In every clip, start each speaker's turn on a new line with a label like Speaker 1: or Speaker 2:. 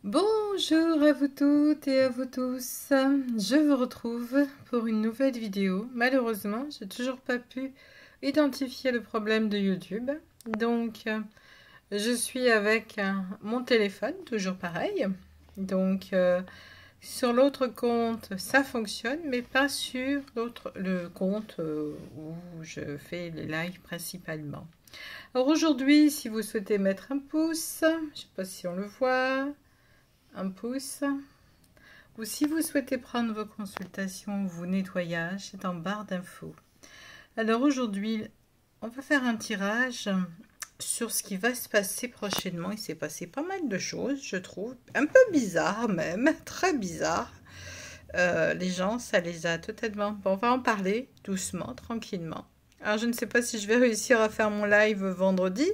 Speaker 1: Bonjour à vous toutes et à vous tous. Je vous retrouve pour une nouvelle vidéo. Malheureusement, j'ai toujours pas pu identifier le problème de YouTube. Donc, je suis avec mon téléphone, toujours pareil. Donc, sur l'autre compte, ça fonctionne, mais pas sur le compte où je fais les lives principalement. Alors aujourd'hui, si vous souhaitez mettre un pouce, je ne sais pas si on le voit, un pouce, ou si vous souhaitez prendre vos consultations ou vos nettoyages, c'est en barre d'infos. Alors aujourd'hui, on va faire un tirage sur ce qui va se passer prochainement. Il s'est passé pas mal de choses, je trouve, un peu bizarre même, très bizarre. Les gens, ça les a totalement... Bon, on va en parler doucement, tranquillement. Alors, je ne sais pas si je vais réussir à faire mon live vendredi.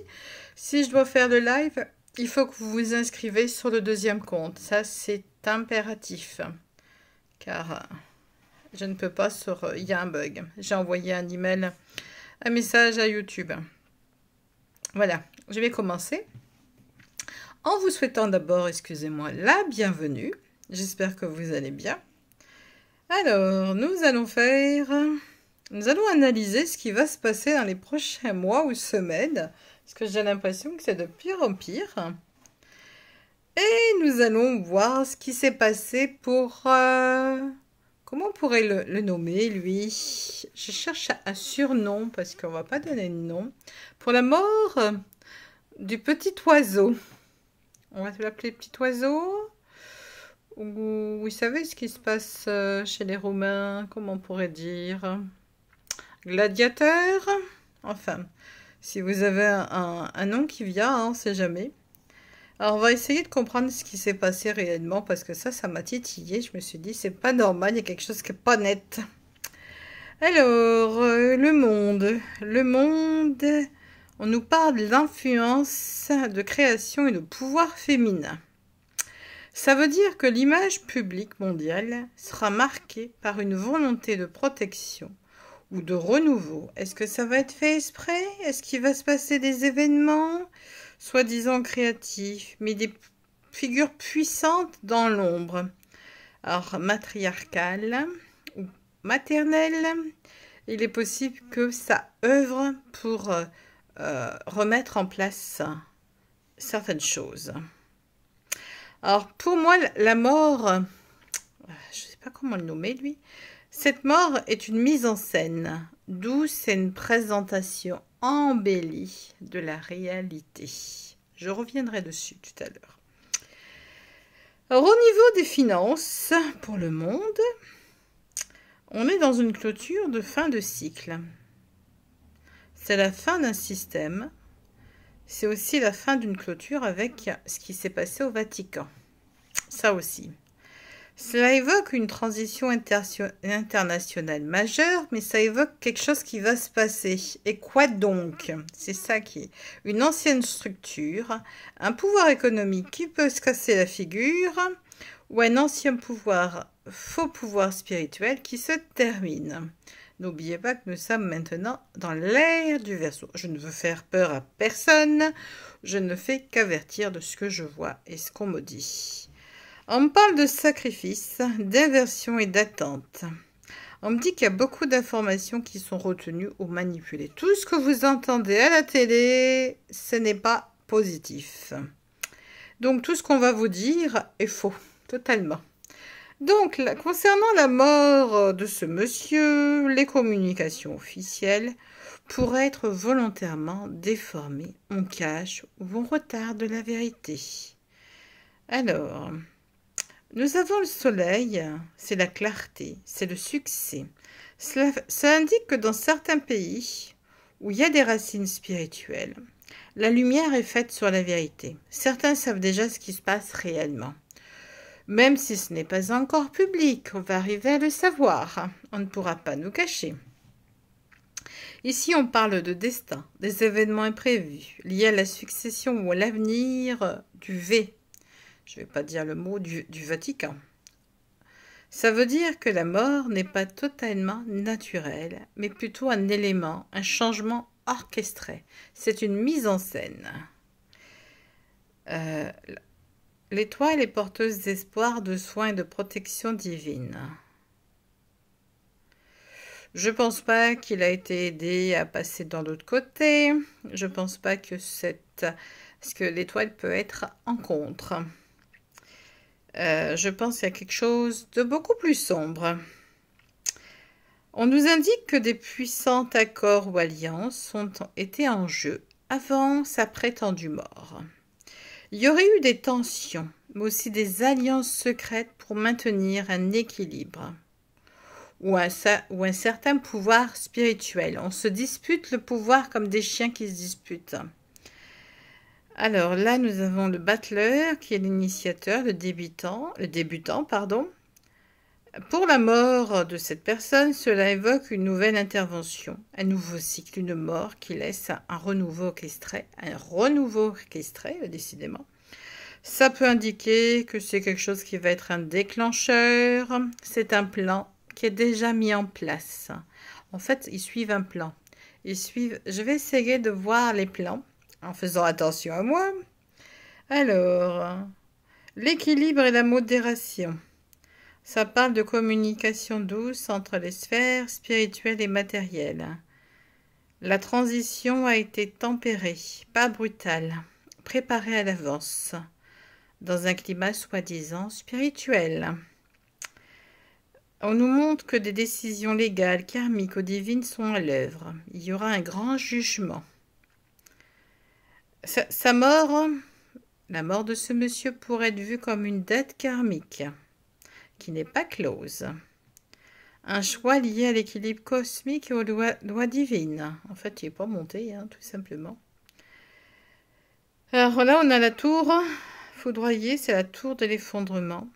Speaker 1: Si je dois faire le live, il faut que vous vous inscrivez sur le deuxième compte. Ça, c'est impératif. Car je ne peux pas sur... Il y a un bug. J'ai envoyé un email, un message à YouTube. Voilà, je vais commencer. En vous souhaitant d'abord, excusez-moi, la bienvenue. J'espère que vous allez bien. Alors, nous allons analyser ce qui va se passer dans les prochains mois ou semaines, parce que j'ai l'impression que c'est de pire en pire. Et nous allons voir ce qui s'est passé pour... comment on pourrait le nommer, lui? Je cherche un surnom, parce qu'on ne va pas donner de nom. Pour la mort du petit oiseau. On va l'appeler petit oiseau. Ou vous savez ce qui se passe chez les Romains, comment on pourrait dire, gladiateur. Enfin, si vous avez un nom qui vient, hein, on ne sait jamais. Alors, on va essayer de comprendre ce qui s'est passé réellement, parce que ça m'a titillé. Je me suis dit, c'est pas normal, il y a quelque chose qui n'est pas net. Alors, le monde. Le monde, on nous parle de l'influence de création et de pouvoir féminin. Ça veut dire que l'image publique mondiale sera marquée par une volonté de protection ou de renouveau. Est-ce que ça va être fait exprès? Est-ce qu'il va se passer des événements soi-disant créatifs, mais des figures puissantes dans l'ombre? Alors, matriarcale ou maternelle, il est possible que ça œuvre pour remettre en place certaines choses. Alors, pour moi, la mort, je ne sais pas comment le nommer, lui. Cette mort est une mise en scène, d'où c'est une présentation embellie de la réalité. Je reviendrai dessus tout à l'heure. Alors, au niveau des finances, pour le monde, on est dans une clôture de fin de cycle. C'est la fin d'un système. C'est aussi la fin d'une clôture avec ce qui s'est passé au Vatican. Ça aussi. Cela évoque une transition internationale majeure, mais ça évoque quelque chose qui va se passer. Et quoi donc? C'est ça qui est une ancienne structure, un pouvoir économique qui peut se casser la figure, ou un ancien pouvoir, faux pouvoir spirituel qui se termine. N'oubliez pas que nous sommes maintenant dans l'ère du Verseau. Je ne veux faire peur à personne, je ne fais qu'avertir de ce que je vois et ce qu'on me dit. On me parle de sacrifice, d'inversion et d'attente. On me dit qu'il y a beaucoup d'informations qui sont retenues ou manipulées. Tout ce que vous entendez à la télé, ce n'est pas positif. Donc tout ce qu'on va vous dire est faux, totalement. Donc, concernant la mort de ce monsieur, les communications officielles pourraient être volontairement déformées, on cache ou on retarde la vérité. Alors, nous avons le soleil, c'est la clarté, c'est le succès. Ça indique que dans certains pays où il y a des racines spirituelles, la lumière est faite sur la vérité. Certains savent déjà ce qui se passe réellement. Même si ce n'est pas encore public, on va arriver à le savoir. On ne pourra pas nous cacher. Ici, on parle de destin, des événements imprévus, liés à la succession ou à l'avenir du V. Je ne vais pas dire le mot du Vatican. Ça veut dire que la mort n'est pas totalement naturelle, mais plutôt un élément, un changement orchestré. C'est une mise en scène. L'étoile est porteuse d'espoir, de soins et de protection divine. Je pense pas qu'il a été aidé à passer dans l'autre côté. Je pense pas que parce que l'étoile peut être en contre. Je pense qu'il y a quelque chose de beaucoup plus sombre. On nous indique que des puissants accords ou alliances ont été en jeu avant sa prétendue mort. Il y aurait eu des tensions, mais aussi des alliances secrètes pour maintenir un équilibre ou un certain pouvoir spirituel. On se dispute le pouvoir comme des chiens qui se disputent. Alors là, nous avons le battleur qui est l'initiateur, le débutant, pardon. Pour la mort de cette personne, cela évoque une nouvelle intervention, un nouveau cycle, une mort qui laisse un renouveau orchestré, décidément. Ça peut indiquer que c'est quelque chose qui va être un déclencheur, c'est un plan qui est déjà mis en place. En fait, ils suivent un plan. Je vais essayer de voir les plans en faisant attention à moi. Alors, l'équilibre et la modération. Ça parle de communication douce entre les sphères spirituelles et matérielles. La transition a été tempérée, pas brutale, préparée à l'avance, dans un climat soi-disant spirituel. On nous montre que des décisions légales, karmiques ou divines sont à l'œuvre. Il y aura un grand jugement. Sa mort, la mort de ce monsieur pourrait être vue comme une dette karmique, qui n'est pas close. Un choix lié à l'équilibre cosmique et aux lois divines. En fait, il n'est pas monté, tout simplement. Alors là, on a la tour foudroyée, c'est la tour de l'effondrement.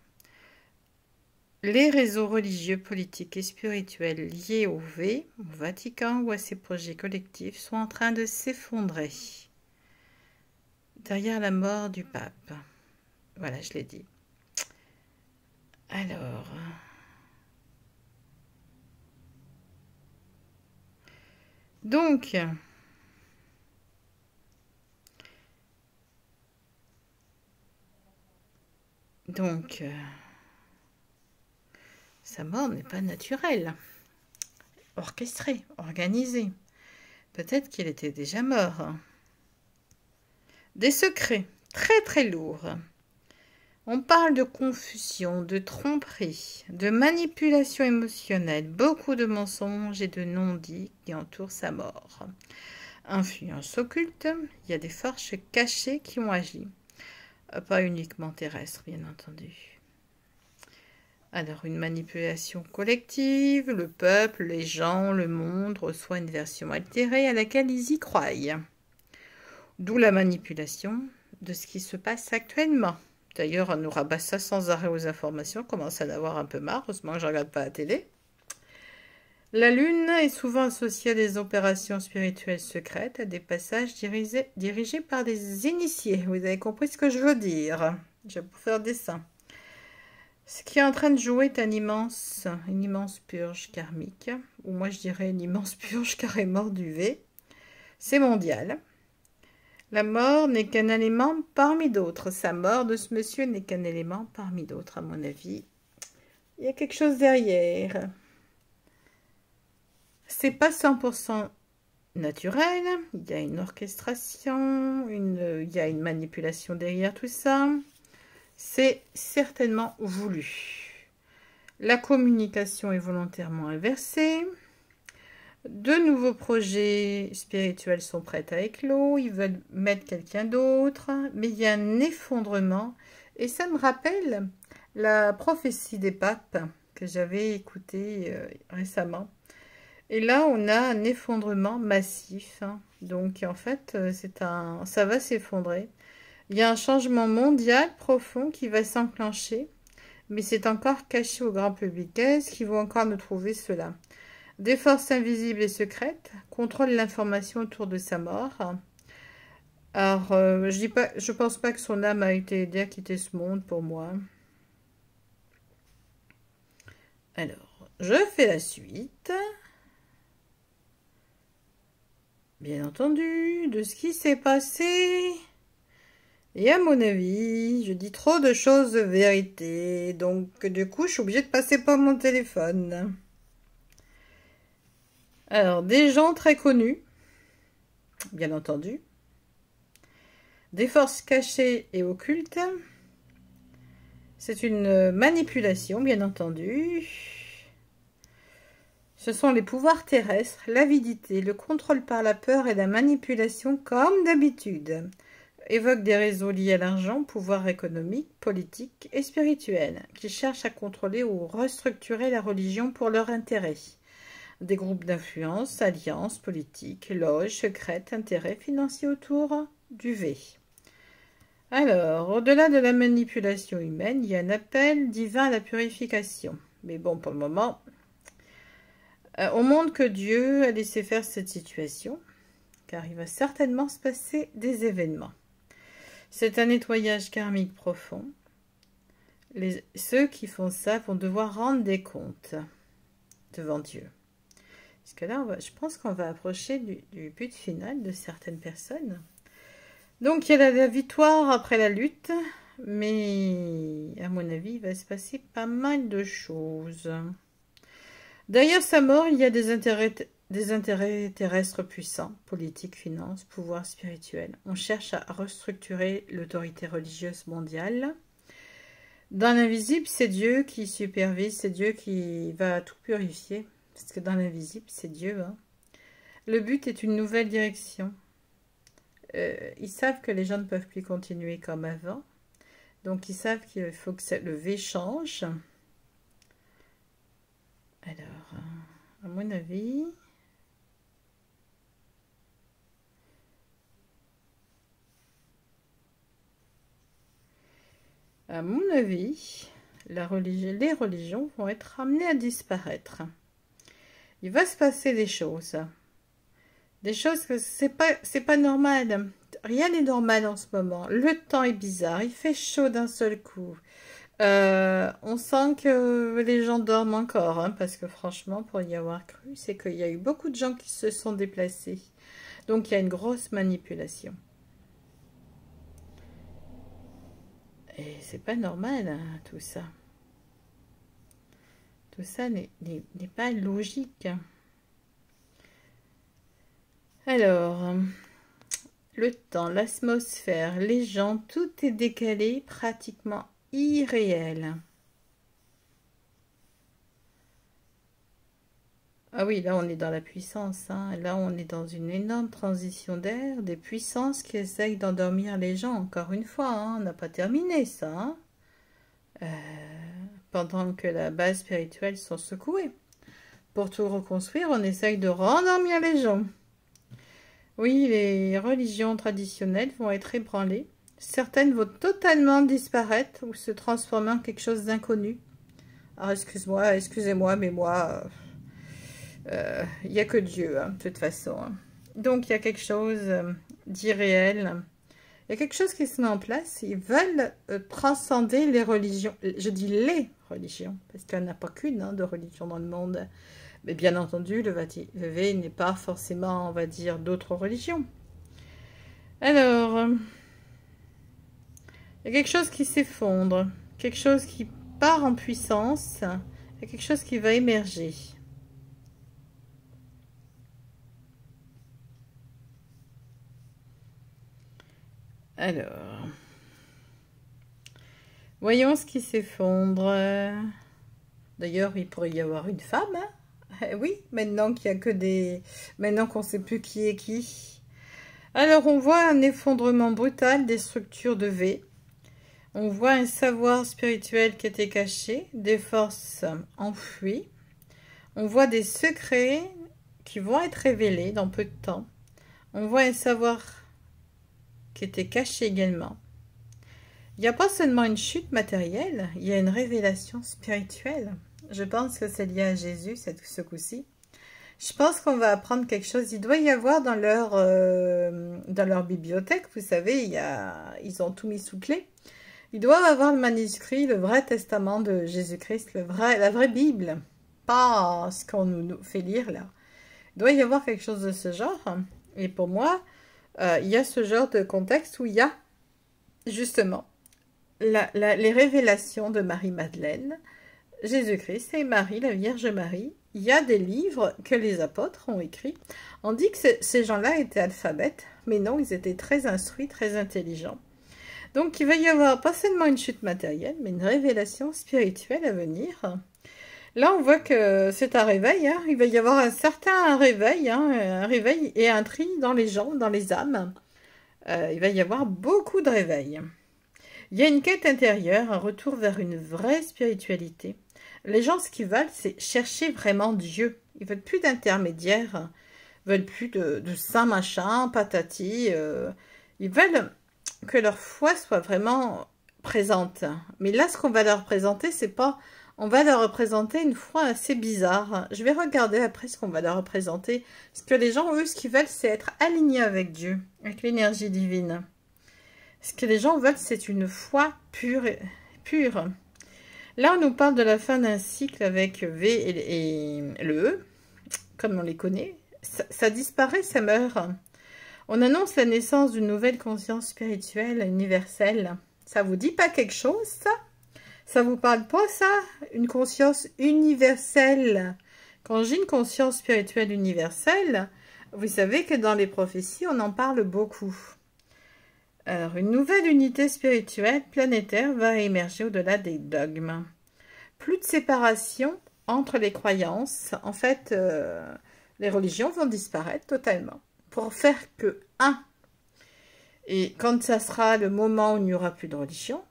Speaker 1: Les réseaux religieux, politiques et spirituels liés au Vatican ou à ses projets collectifs sont en train de s'effondrer. Derrière la mort du pape. Voilà, je l'ai dit. Alors... Donc, sa mort n'est pas naturelle, orchestrée, organisée. Peut-être qu'il était déjà mort. Des secrets très très lourds. On parle de confusion, de tromperie, de manipulation émotionnelle, beaucoup de mensonges et de non-dits qui entourent sa mort. Influence occulte, il y a des forces cachées qui ont agi. Pas uniquement terrestres, bien entendu. Alors, une manipulation collective, le peuple, les gens, le monde reçoit une version altérée à laquelle ils y croient. D'où la manipulation de ce qui se passe actuellement. D'ailleurs, on nous rabat ça sans arrêt aux informations, on commence à en avoir un peu marre, heureusement que je ne regarde pas la télé. La Lune est souvent associée à des opérations spirituelles secrètes, à des passages dirigés par des initiés. Vous avez compris ce que je veux dire. Je vais vous faire dessin. Ce qui est en train de jouer est une immense purge karmique, ou moi je dirais une immense purge carrément du V. C'est mondial. La mort n'est qu'un élément parmi d'autres. Sa mort de ce monsieur n'est qu'un élément parmi d'autres, à mon avis. Il y a quelque chose derrière. C'est pas 100% naturel. Il y a une orchestration, il y a une manipulation derrière tout ça. C'est certainement voulu. La communication est volontairement inversée. De nouveaux projets spirituels sont prêts à éclore, ils veulent mettre quelqu'un d'autre, mais il y a un effondrement. Et ça me rappelle la prophétie des papes que j'avais écoutée récemment. Et là, on a un effondrement massif. Donc, en fait, ça va s'effondrer. Il y a un changement mondial profond qui va s'enclencher, mais c'est encore caché au grand public. Est-ce qu'ils vont encore nous trouver cela? Des forces invisibles et secrètes contrôlent l'information autour de sa mort. Alors, je pense pas que son âme a été aidée à quitter ce monde pour moi. Alors, je fais la suite. Bien entendu, de ce qui s'est passé Et à mon avis, je dis trop de choses de vérité. Donc, du coup, je suis obligée de passer par mon téléphone. Alors, des gens très connus, bien entendu. Des forces cachées et occultes. C'est une manipulation, bien entendu. Ce sont les pouvoirs terrestres, l'avidité, le contrôle par la peur et la manipulation comme d'habitude. Évoque des réseaux liés à l'argent, pouvoir économique, politique et spirituel, qui cherchent à contrôler ou restructurer la religion pour leur intérêt. Des groupes d'influence, alliances politiques, loges secrètes, intérêts financiers autour du V. Alors, au-delà de la manipulation humaine, il y a un appel divin à la purification. Mais bon, pour le moment, on montre que Dieu a laissé faire cette situation, car il va certainement se passer des événements. C'est un nettoyage karmique profond. Ceux qui font ça vont devoir rendre des comptes devant Dieu. Parce que là, je pense qu'on va approcher du but final de certaines personnes. Donc, il y a la victoire après la lutte, mais à mon avis, il va se passer pas mal de choses. Derrière sa mort, il y a des intérêts terrestres puissants, politiques, finances, pouvoir spirituel. On cherche à restructurer l'autorité religieuse mondiale. Dans l'invisible, c'est Dieu qui supervise, c'est Dieu qui va tout purifier. Parce que dans l'invisible, c'est Dieu. Hein. Le but est une nouvelle direction. Ils savent que les gens ne peuvent plus continuer comme avant. Donc, ils savent qu'il faut que le V change. Alors, à mon avis... À mon avis, les religions vont être amenées à disparaître. Il va se passer des choses. Des choses que c'est pas normal. Rien n'est normal en ce moment. Le temps est bizarre. Il fait chaud d'un seul coup. On sent que les gens dorment encore. Hein, parce que franchement, pour y avoir cru, c'est qu'il y a eu beaucoup de gens qui se sont déplacés. Donc, il y a une grosse manipulation. Et c'est pas normal, hein, tout ça. Tout ça n'est pas logique. Alors, le temps, l'atmosphère, les gens, tout est décalé, pratiquement irréel. Ah oui, là on est dans la puissance. Hein. Là on est dans une énorme transition d'air, des puissances qui essayent d'endormir les gens. Encore une fois, hein, on n'a pas terminé ça. Hein. Pendant que la base spirituelle sont secouées. Pour tout reconstruire, on essaye de rendormir les gens. Oui, les religions traditionnelles vont être ébranlées. Certaines vont totalement disparaître ou se transformer en quelque chose d'inconnu. Alors, excusez-moi, mais moi, il n'y a que Dieu, hein, de toute façon. Hein. Donc, il y a quelque chose d'irréel. Il y a quelque chose qui se met en place. Ils veulent transcender les religions. Je dis les religions, parce qu'il n'y en a pas qu'une hein, de religion dans le monde. Mais bien entendu, le V n'est pas forcément, on va dire, d'autres religions. Alors, il y a quelque chose qui s'effondre, quelque chose qui part en puissance, il y a quelque chose qui va émerger. Alors, voyons ce qui s'effondre. D'ailleurs, il pourrait y avoir une femme, hein? Oui, maintenant qu'il y a que des... Maintenant qu'on ne sait plus qui est qui. Alors, on voit un effondrement brutal des structures de V. On voit un savoir spirituel qui était caché, des forces enfouies. On voit des secrets qui vont être révélés dans peu de temps. On voit un savoir qui était caché également. Il n'y a pas seulement une chute matérielle, il y a une révélation spirituelle. Je pense que c'est lié à Jésus, ce coup-ci. Je pense qu'on va apprendre quelque chose. Il doit y avoir dans leur bibliothèque, vous savez, ils ont tout mis sous clé. Ils doivent avoir le manuscrit, le vrai testament de Jésus-Christ, la vraie Bible. Pas ce qu'on nous fait lire là. Il doit y avoir quelque chose de ce genre. Et pour moi, il y a ce genre de contexte où il y a justement, les révélations de Marie-Madeleine, Jésus-Christ et Marie, la Vierge Marie. Il y a des livres que les apôtres ont écrits. On dit que ces gens-là étaient alphabètes, mais non, ils étaient très instruits, très intelligents. Donc il va y avoir pas seulement une chute matérielle, mais une révélation spirituelle à venir. Là, on voit que c'est un réveil. Hein. Il va y avoir un certain réveil, hein, un réveil et un tri dans les gens, dans les âmes. Il va y avoir beaucoup de réveils. Il y a une quête intérieure, un retour vers une vraie spiritualité. Les gens, ce qu'ils veulent, c'est chercher vraiment Dieu. Ils veulent plus d'intermédiaires, ils veulent plus de saint machin, patati. Ils veulent que leur foi soit vraiment présente. Mais là, ce qu'on va leur présenter, c'est pas... On va leur représenter une foi assez bizarre. Je vais regarder après ce qu'on va leur représenter. Parce que les gens, eux, ce qu'ils veulent, c'est être alignés avec Dieu, avec l'énergie divine. Ce que les gens veulent, c'est une foi pure. Là, on nous parle de la fin d'un cycle avec V et le E, comme on les connaît. Ça disparaît, ça meurt. On annonce la naissance d'une nouvelle conscience spirituelle universelle. Ça vous dit pas quelque chose, ça? Ça vous parle pas, ça? Une conscience universelle. Quand j'ai une conscience spirituelle universelle, vous savez que dans les prophéties, on en parle beaucoup. Alors, une nouvelle unité spirituelle planétaire va émerger au-delà des dogmes. Plus de séparation entre les croyances. En fait, les religions vont disparaître totalement pour faire que un. Et quand ça sera le moment où il n'y aura plus de religion,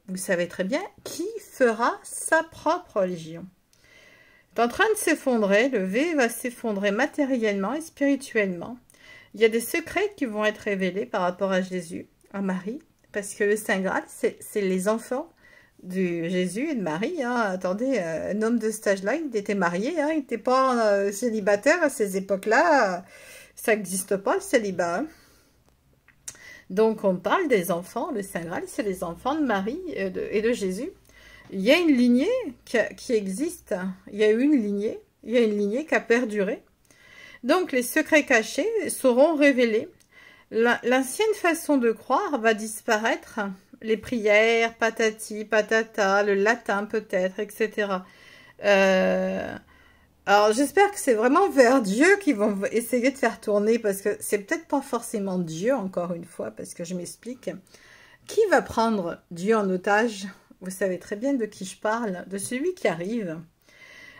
Speaker 1: vous savez très bien qui fera sa propre religion. C'est en train de s'effondrer, le V va s'effondrer matériellement et spirituellement. Il y a des secrets qui vont être révélés par rapport à Jésus, à Marie, parce que le Saint Graal, c'est les enfants de Jésus et de Marie. Hein. Attendez, un homme de cet âge-là, il était marié, hein, il n'était pas célibataire à ces époques-là. Ça n'existe pas, le célibat. Hein. Donc, on parle des enfants, le Saint Graal, c'est les enfants de Marie et de Jésus. Il y a une lignée qui existe, il y a eu une lignée qui a perduré. Donc, les secrets cachés seront révélés. L'ancienne façon de croire va disparaître. Les prières, patati, patata, le latin peut-être, etc. Alors, j'espère que c'est vraiment vers Dieu qu'ils vont essayer de faire tourner, parce que c'est peut-être pas forcément Dieu, encore une fois, parce que je m'explique. Qui va prendre Dieu en otage? Vous savez très bien de qui je parle, de celui qui arrive.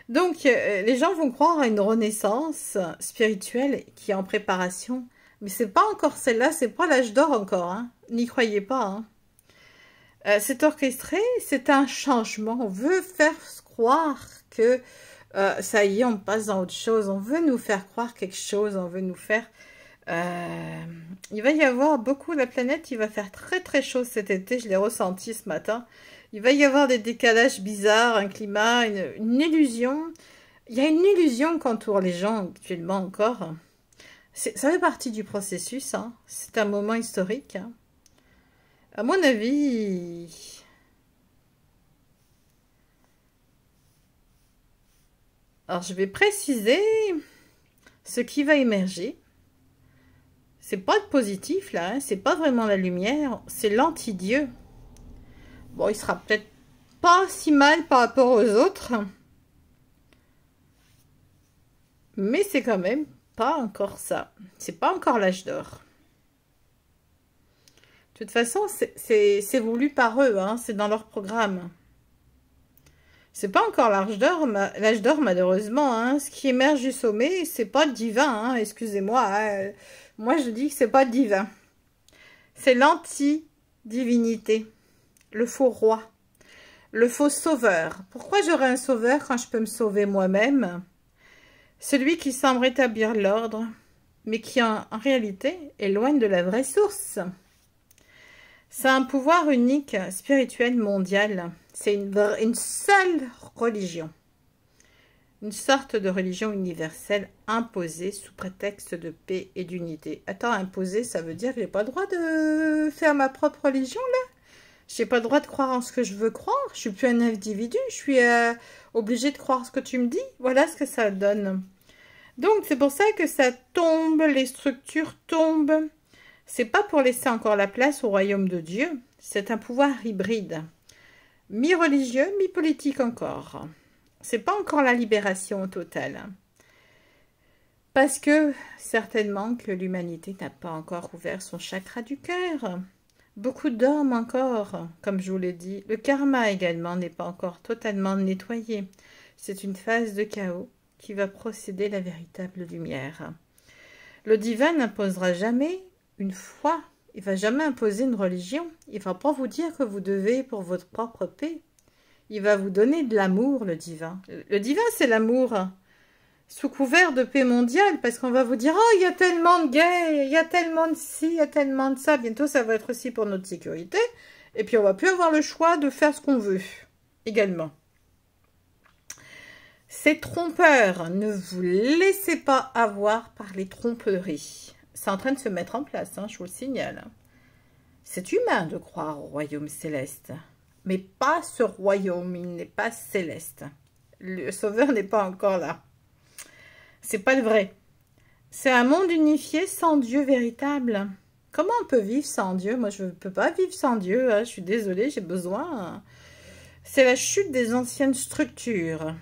Speaker 1: Donc, les gens vont croire à une renaissance spirituelle qui est en préparation. Mais c'est pas encore celle-là, c'est pas l'âge d'or encore. Hein. N'y croyez pas. Hein. C'est orchestré, c'est un changement. On veut faire croire que ça y est, on passe dans autre chose. On veut nous faire croire quelque chose. On veut nous faire... il va y avoir beaucoup... La planète, il va faire très très chaud cet été. Je l'ai ressenti ce matin. Il va y avoir des décalages bizarres, un climat, une illusion. Il y a une illusion qu'entoure les gens actuellement encore. Ça fait partie du processus. Hein. C'est un moment historique. Hein. À mon avis... Alors, je vais préciser ce qui va émerger. C'est pas le positif, là. Hein. C'est pas vraiment la lumière. C'est l'anti-dieu. Bon, il sera peut-être pas si mal par rapport aux autres. Mais c'est quand même pas encore ça. C'est pas encore l'âge d'or. De toute façon, c'est voulu par eux. Hein. C'est dans leur programme. C'est pas encore l'âge d'or, malheureusement. Hein. Ce qui émerge du sommet, c'est pas divin. Hein. Excusez-moi. Hein. Moi, je dis que c'est pas divin. C'est l'anti-divinité. Le faux roi. Le faux sauveur. Pourquoi j'aurais un sauveur quand je peux me sauver moi-même? Celui qui semble rétablir l'ordre, mais qui en réalité est loin de la vraie source. C'est un pouvoir unique, spirituel, mondial. C'est une seule religion. Une sorte de religion universelle imposée sous prétexte de paix et d'unité. Attends, imposée, ça veut dire que j'ai pas le droit de faire ma propre religion, là? J'ai pas le droit de croire en ce que je veux croire. Je suis plus un individu. Je suis obligée de croire ce que tu me dis. Voilà ce que ça donne. Donc, c'est pour ça que ça tombe, les structures tombent. C'est pas pour laisser encore la place au royaume de Dieu. C'est un pouvoir hybride, mi-religieux, mi-politique encore. C'est pas encore la libération totale. Parce que, certainement, que l'humanité n'a pas encore ouvert son chakra du cœur. Beaucoup dorment encore, comme je vous l'ai dit. Le karma également n'est pas encore totalement nettoyé. C'est une phase de chaos qui va procéder la véritable lumière. Le divin n'imposera jamais une foi. Il ne va jamais imposer une religion. Il ne va pas vous dire que vous devez pour votre propre paix. Il va vous donner de l'amour, le divin. Le divin, c'est l'amour. Sous couvert de paix mondiale, parce qu'on va vous dire « Oh, il y a tellement de gays, il y a tellement de ci, il y a tellement de ça. » Bientôt, ça va être aussi pour notre sécurité. Et puis, on va plus avoir le choix de faire ce qu'on veut, également. C'est trompeur. Ne vous laissez pas avoir par les tromperies. C'est en train de se mettre en place, hein, je vous le signale. C'est humain de croire au royaume céleste. Mais pas ce royaume, il n'est pas céleste. Le sauveur n'est pas encore là. C'est pas le vrai. C'est un monde unifié sans Dieu véritable. Comment on peut vivre sans Dieu? Moi, je ne peux pas vivre sans Dieu. Hein. Je suis désolée, j'ai besoin. C'est la chute des anciennes structures.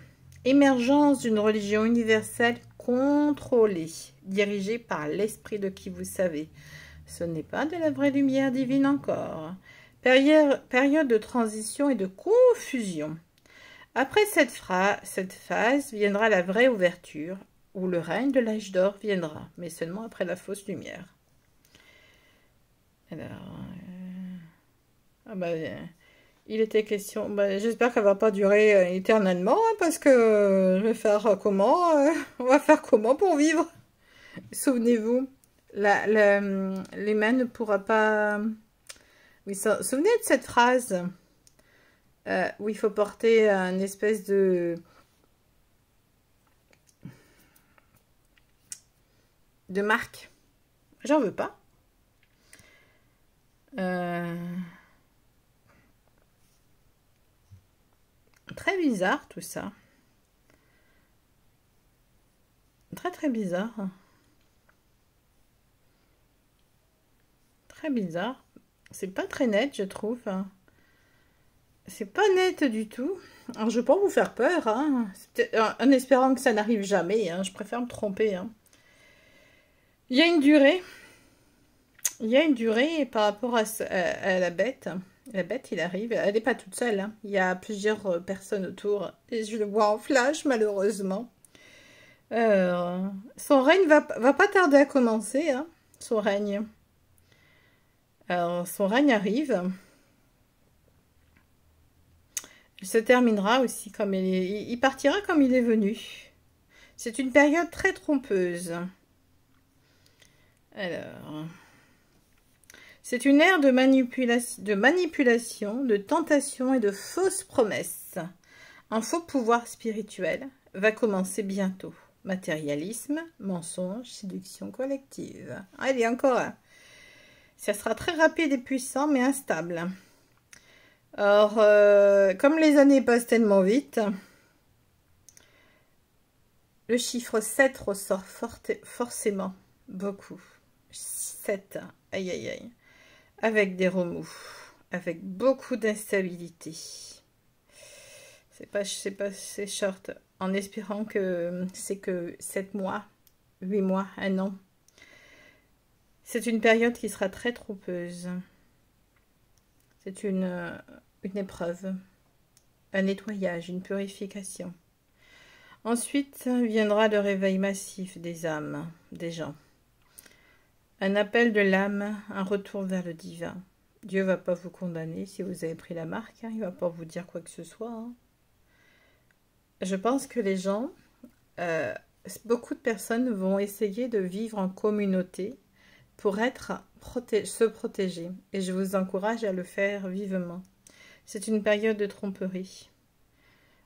Speaker 1: Émergence d'une religion universelle contrôlée, dirigée par l'esprit de qui vous savez. Ce n'est pas de la vraie lumière divine encore. Période de transition et de confusion. Après cette phase viendra la vraie ouverture, où le règne de l'âge d'or viendra, mais seulement après la fausse lumière. Alors, il était question, j'espère qu'elle ne va pas durer éternellement, hein, parce que je vais faire comment, on va faire comment pour vivre? Souvenez-vous, l'humain ne pourra pas... Oui, souvenez de cette phrase où il faut porter une espèce de marque. J'en veux pas. Très bizarre tout ça. Très très bizarre. Très bizarre. C'est pas très net, je trouve. C'est pas net du tout. Alors, je vais pas vous faire peur, hein. En espérant que ça n'arrive jamais. Hein. Je préfère me tromper. Hein. Il y a une durée. Il y a une durée par rapport à la bête. La bête, il arrive. Elle n'est pas toute seule. Hein. Il y a plusieurs personnes autour. Et je le vois en flash, malheureusement. Son règne va pas tarder à commencer. Hein. Son règne. Alors, son règne arrive. Il se terminera aussi comme il partira comme il est venu. C'est une période très trompeuse. Alors, c'est une ère de manipulation, de tentation et de fausses promesses. Un faux pouvoir spirituel va commencer bientôt. Matérialisme, mensonge, séduction collective. Ah, il y a encore un. Ça sera très rapide et puissant, mais instable. Alors, comme les années passent tellement vite, le chiffre 7 ressort forcément beaucoup. 7, aïe aïe aïe, avec des remous, avec beaucoup d'instabilité. C'est short, en espérant que c'est que 7 mois, 8 mois, 1 an. C'est une période qui sera très trompeuse. C'est une épreuve, un nettoyage, une purification. Ensuite viendra le réveil massif des âmes, des gens. Un appel de l'âme, un retour vers le divin. Dieu ne va pas vous condamner si vous avez pris la marque, hein, il ne va pas vous dire quoi que ce soit. Hein. Je pense que les gens, beaucoup de personnes vont essayer de vivre en communauté pour se protéger. Et je vous encourage à le faire vivement. C'est une période de tromperie.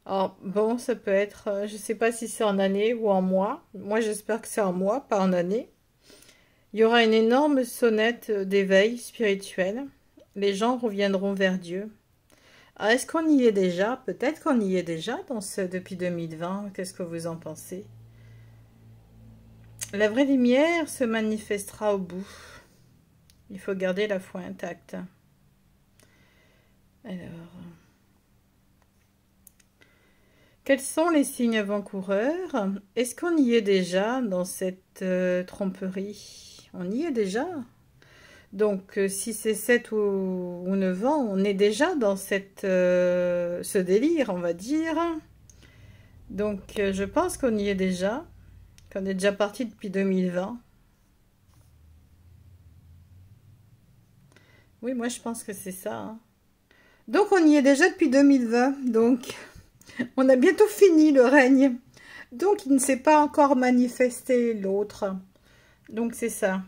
Speaker 1: Alors, bon, ça peut être, je ne sais pas si c'est en année ou en mois. Moi, j'espère que c'est en mois, pas en année. Il y aura une énorme sonnette d'éveil spirituel. Les gens reviendront vers Dieu. Alors, est-ce qu'on y est déjà? Peut-être qu'on y est déjà depuis 2020. Qu'est-ce que vous en pensez? La vraie lumière se manifestera au bout. Il faut garder la foi intacte. Alors, quels sont les signes avant-coureurs? Est-ce qu'on y est déjà dans cette tromperie? On y est déjà? Donc, si c'est 7 ou 9 ans, on est déjà dans ce délire, on va dire. Donc, je pense qu'on y est déjà, qu'on est déjà parti depuis 2020. Oui, moi, je pense que c'est ça, hein. Donc, on y est déjà depuis 2020. Donc, on a bientôt fini le règne. Donc, il ne s'est pas encore manifesté l'autre. Donc, c'est ça.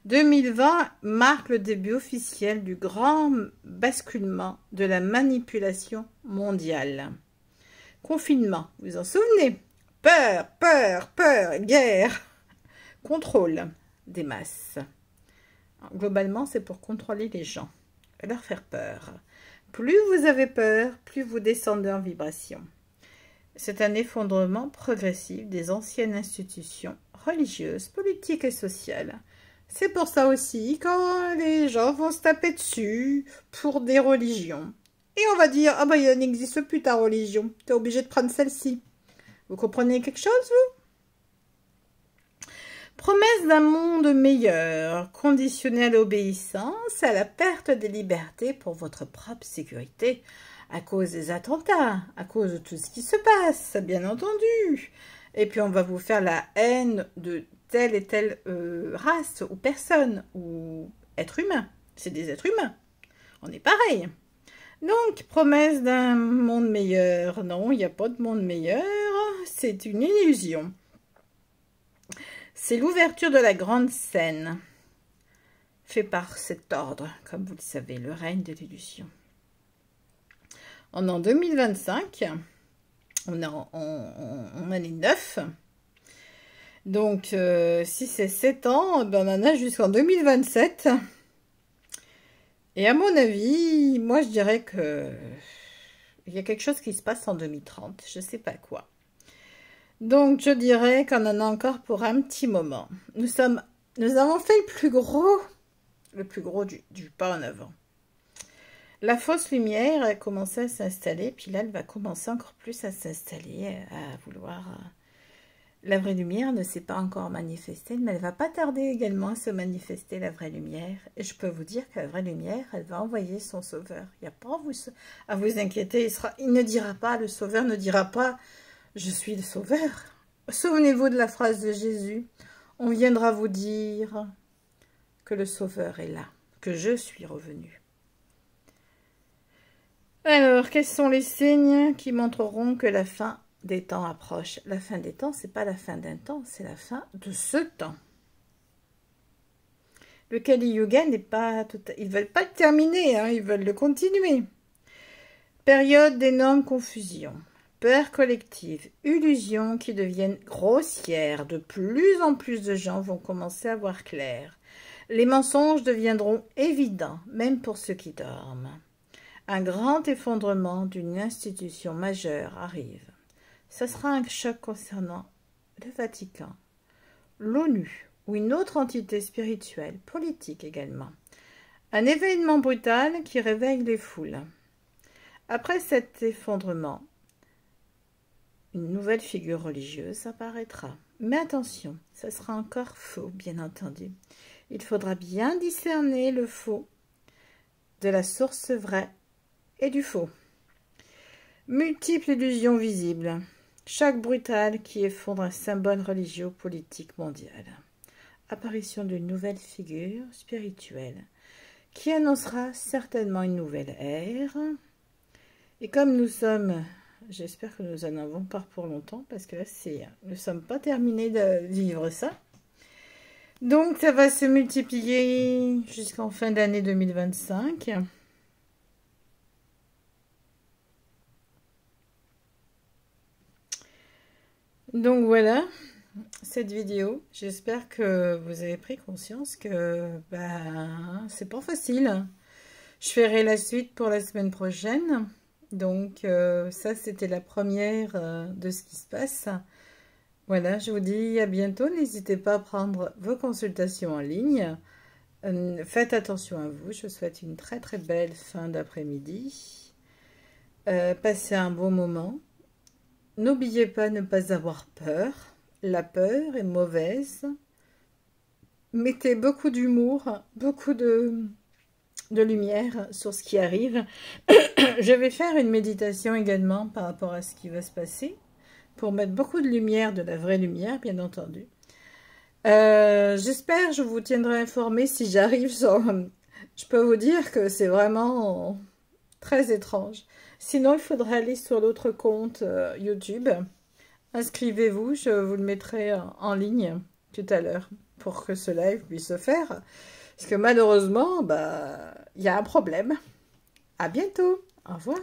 Speaker 1: 2020 marque le début officiel du grand basculement de la manipulation mondiale. Confinement, vous vous en souvenez? Peur, peur, peur, guerre. Contrôle des masses. Globalement, c'est pour contrôler les gens, leur faire peur. Plus vous avez peur, plus vous descendez en vibration. C'est un effondrement progressif des anciennes institutions religieuses, politiques et sociales. C'est pour ça aussi quand les gens vont se taper dessus pour des religions. Et on va dire, ah ben il n'existe plus ta religion, tu es obligé de prendre celle-ci. Vous comprenez quelque chose, vous? Promesse d'un monde meilleur, conditionnée à l'obéissance, à la perte des libertés pour votre propre sécurité, à cause des attentats, à cause de tout ce qui se passe, bien entendu. Et puis on va vous faire la haine de telle et telle race ou personne ou être humain. C'est des êtres humains. On est pareil. Donc, promesse d'un monde meilleur. Non, il n'y a pas de monde meilleur. C'est une illusion. C'est l'ouverture de la grande scène, fait par cet ordre, comme vous le savez, le règne de l'illusion. En an 2025, on est en année 9. Donc, si c'est 7 ans, ben on en a jusqu'en 2027. Et à mon avis, moi je dirais que il y a quelque chose qui se passe en 2030, je ne sais pas quoi. Donc, je dirais qu'on en a encore pour un petit moment. Nous avons fait le plus gros du pas en avant. La fausse lumière a commencé à s'installer, puis là, elle va commencer encore plus à s'installer, à vouloir... La vraie lumière ne s'est pas encore manifestée, mais elle va pas tarder également à se manifester, la vraie lumière. Et je peux vous dire que la vraie lumière, elle va envoyer son sauveur. Il n'y a pas à vous inquiéter. Il ne dira pas, le sauveur ne dira pas... Je suis le sauveur. Souvenez-vous de la phrase de Jésus. On viendra vous dire que le sauveur est là, que je suis revenu. Alors, quels sont les signes qui montreront que la fin des temps approche? La fin des temps, c'est pas la fin d'un temps, c'est la fin de ce temps. Le Kali Yuga n'est pas tout... Ils veulent pas le terminer, hein, ils veulent le continuer. Période d'énorme confusion. Peur collective, illusions qui deviennent grossières. De plus en plus de gens vont commencer à voir clair. Les mensonges deviendront évidents, même pour ceux qui dorment. Un grand effondrement d'une institution majeure arrive. Ce sera un choc concernant le Vatican, l'ONU ou une autre entité spirituelle, politique également. Un événement brutal qui réveille les foules. Après cet effondrement, une nouvelle figure religieuse apparaîtra. Mais attention, ça sera encore faux, bien entendu. Il faudra bien discerner le faux de la source vraie et du faux. Multiples illusions visibles. Choc brutal qui effondre un symbole religieux ou politique mondial. Apparition d'une nouvelle figure spirituelle qui annoncera certainement une nouvelle ère. Et comme nous sommes... J'espère que nous en avons pas pour longtemps, parce que là, nous ne sommes pas terminés de vivre ça. Donc, ça va se multiplier jusqu'en fin d'année 2025. Donc, voilà cette vidéo. J'espère que vous avez pris conscience que c'est pas facile. Je ferai la suite pour la semaine prochaine. Donc, ça, c'était la première de ce qui se passe. Voilà, je vous dis à bientôt. N'hésitez pas à prendre vos consultations en ligne. Faites attention à vous. Je vous souhaite une très très belle fin d'après-midi. Passez un bon moment. N'oubliez pas de ne pas avoir peur. La peur est mauvaise. Mettez beaucoup d'humour, beaucoup de lumière sur ce qui arrive. Je vais faire une méditation également par rapport à ce qui va se passer, pour mettre beaucoup de lumière, de la vraie lumière, bien entendu. J'espère, je vous tiendrai informé si j'arrive sur... Je peux vous dire que c'est vraiment très étrange. Sinon, il faudrait aller sur l'autre compte YouTube. Inscrivez-vous, je vous le mettrai en ligne tout à l'heure pour que ce live puisse se faire. Parce que malheureusement, il y a un problème. À bientôt. Au revoir.